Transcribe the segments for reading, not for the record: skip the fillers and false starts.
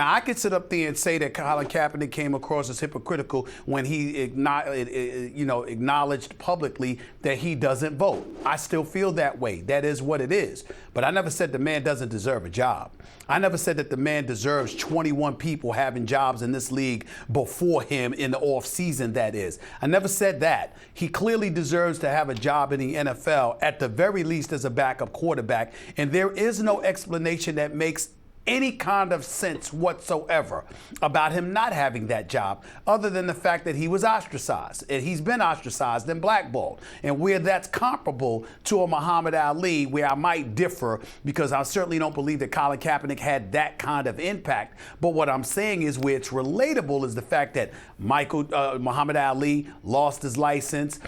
Now, I could sit up there and say that Colin Kaepernick came across as hypocritical when he acknowledged publicly that he doesn't vote. I still feel that way. That is what it is. But I never said the man doesn't deserve a job. I never said that the man deserves 21 people having jobs in this league before him in the off season, that is. I never said that. He clearly deserves to have a job in the NFL, at the very least as a backup quarterback. And there is no explanation that makes any kind of sense whatsoever about him not having that job, other than the fact that he was ostracized, and he's been ostracized and blackballed. And where that's comparable to a Muhammad Ali, where I might differ, because I certainly don't believe that Colin Kaepernick had that kind of impact. But what I'm saying is where it's relatable is the fact that Muhammad Ali lost his license.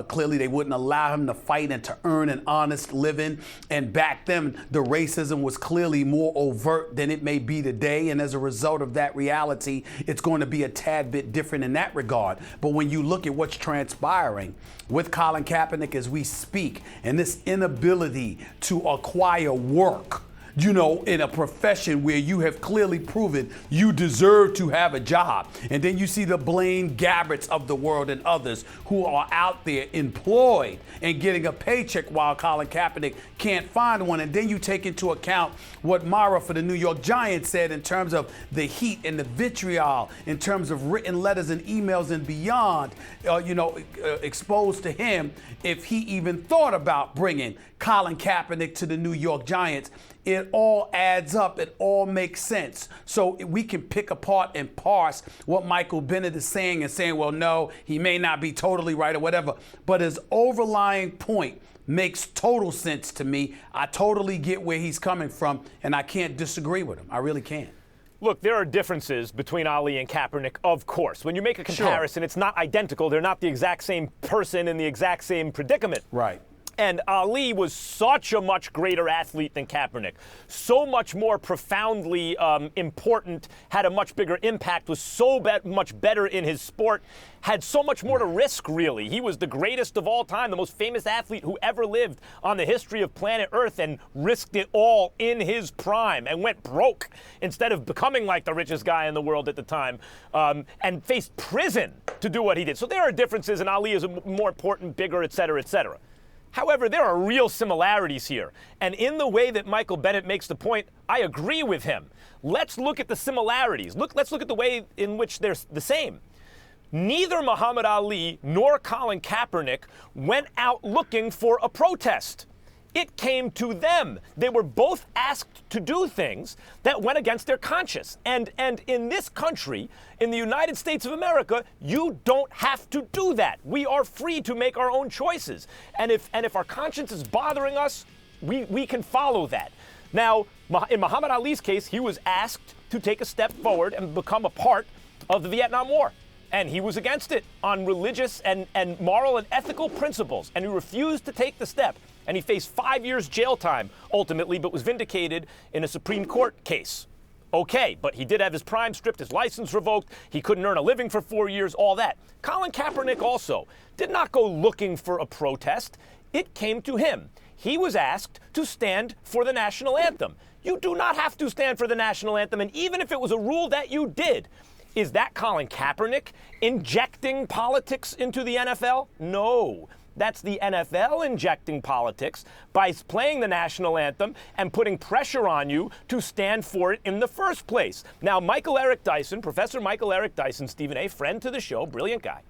Clearly they wouldn't allow him to fight and to earn an honest living. And back then, the racism was clearly more overt than it may be today, and as a result of that reality, it's going to be a tad bit different in that regard. But when you look at what's transpiring with Colin Kaepernick as we speak, and this inability to acquire work, in a profession where you have clearly proven you deserve to have a job. And then you see the Blaine Gabberts of the world and others who are out there employed and getting a paycheck while Colin Kaepernick can't find one. And then you take into account what Mara for the New York Giants said in terms of the heat and the vitriol, in terms of written letters and emails and beyond, exposed to him if he even thought about bringing Colin Kaepernick to the New York Giants. It all adds up. It all makes sense. So we can pick apart and parse what Michael Bennett is saying and saying, well, no, he may not be totally right or whatever. But his overlying point makes total sense to me. I totally get where he's coming from, and I can't disagree with him. I really can't. Look, there are differences between Ali and Kaepernick, of course. When you make a comparison, It's not identical. They're not the exact same person in the exact same predicament. Right. And Ali was such a much greater athlete than Kaepernick, so much more profoundly important, had a much bigger impact, was so much better in his sport, had so much more to risk, really. He was the greatest of all time, the most famous athlete who ever lived on the history of planet Earth, and risked it all in his prime and went broke instead of becoming like the richest guy in the world at the time, and faced prison to do what he did. So there are differences, and Ali is more important, bigger, et cetera, et cetera. However, there are real similarities here. And in the way that Michael Bennett makes the point, I agree with him. Let's look at the similarities. Let's look at the way in which they're the same. Neither Muhammad Ali nor Colin Kaepernick went out looking for a protest. It came to them. They were both asked to do things that went against their conscience. And in this country, in the United States of America, you don't have to do that. We are free to make our own choices. And if our conscience is bothering us, we can follow that. Now, in Muhammad Ali's case, he was asked to take a step forward and become a part of the Vietnam War. And he was against it on religious and moral and ethical principles. And he refused to take the step. And he faced 5 years jail time, ultimately, but was vindicated in a Supreme Court case. Okay, but he did have his prime stripped, his license revoked, he couldn't earn a living for 4 years, all that. Colin Kaepernick also did not go looking for a protest. It came to him. He was asked to stand for the national anthem. You do not have to stand for the national anthem, and even if it was a rule that you did, is that Colin Kaepernick injecting politics into the NFL? No. That's the NFL injecting politics by playing the national anthem and putting pressure on you to stand for it in the first place. Now, Michael Eric Dyson, Professor Michael Eric Dyson, Stephen A., friend to the show, brilliant guy,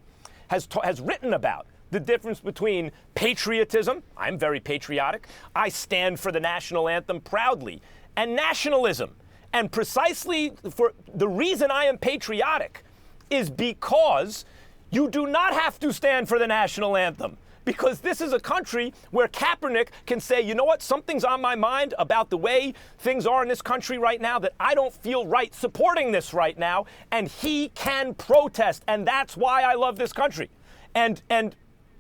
has written about the difference between patriotism, I'm very patriotic, I stand for the national anthem proudly, and nationalism. And precisely for the reason I am patriotic is because you do not have to stand for the national anthem. Because this is a country where Kaepernick can say, you know what, something's on my mind about the way things are in this country right now that I don't feel right supporting this right now, and he can protest, and that's why I love this country. And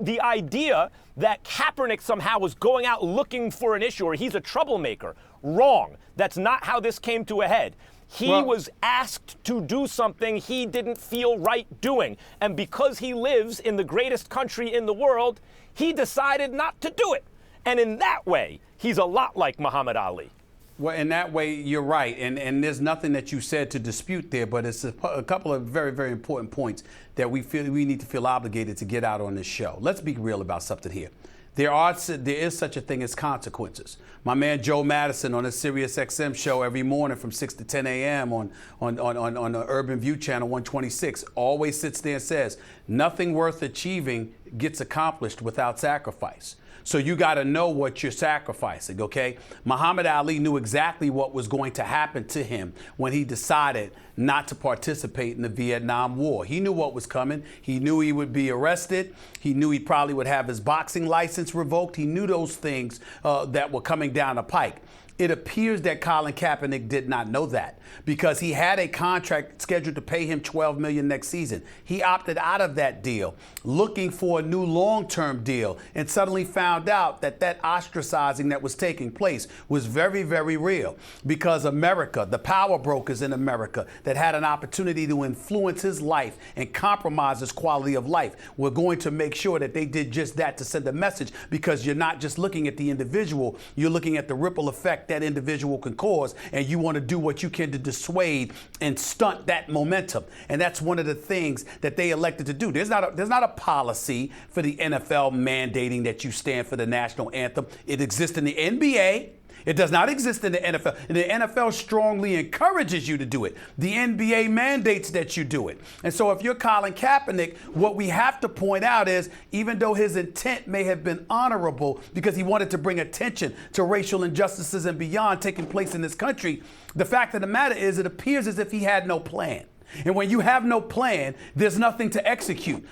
the idea that Kaepernick somehow was going out looking for an issue or he's a troublemaker, wrong. That's not how this came to a head. He was asked to do something he didn't feel right doing. And because he lives in the greatest country in the world, he decided not to do it. And in that way, he's a lot like Muhammad Ali. Well, in that way, you're right, and there's nothing that you said to dispute there, but it's a couple of very, very important points that we feel we need to feel obligated to get out on this show. Let's be real about something here. There is such a thing as consequences. My man Joe Madison on his Sirius XM show every morning from 6 to 10 a.m. on the Urban View Channel 126 always sits there and says, nothing worth achieving gets accomplished without sacrifice. So you got to know what you're sacrificing, okay? Muhammad Ali knew exactly what was going to happen to him when he decided not to participate in the Vietnam War. He knew what was coming. He knew he would be arrested. He knew he probably would have his boxing license revoked. He knew those things that were coming down the pike. It appears that Colin Kaepernick did not know that because he had a contract scheduled to pay him $12 million next season. He opted out of that deal, looking for a new long-term deal, and suddenly found out that that ostracizing that was taking place was very, very real because America, the power brokers in America that had an opportunity to influence his life and compromise his quality of life were going to make sure that they did just that to send a message, because you're not just looking at the individual, you're looking at the ripple effect that individual can cause, and you want to do what you can to dissuade and stunt that momentum. And that's one of the things that they elected to do. There's not a policy for the NFL mandating that you stand for the national anthem. It exists in the NBA. It does not exist in the NFL. And the NFL strongly encourages you to do it. The NBA mandates that you do it. And so if you're Colin Kaepernick, what we have to point out is, even though his intent may have been honorable because he wanted to bring attention to racial injustices and beyond taking place in this country, the fact of the matter is it appears as if he had no plan. And when you have no plan, there's nothing to execute.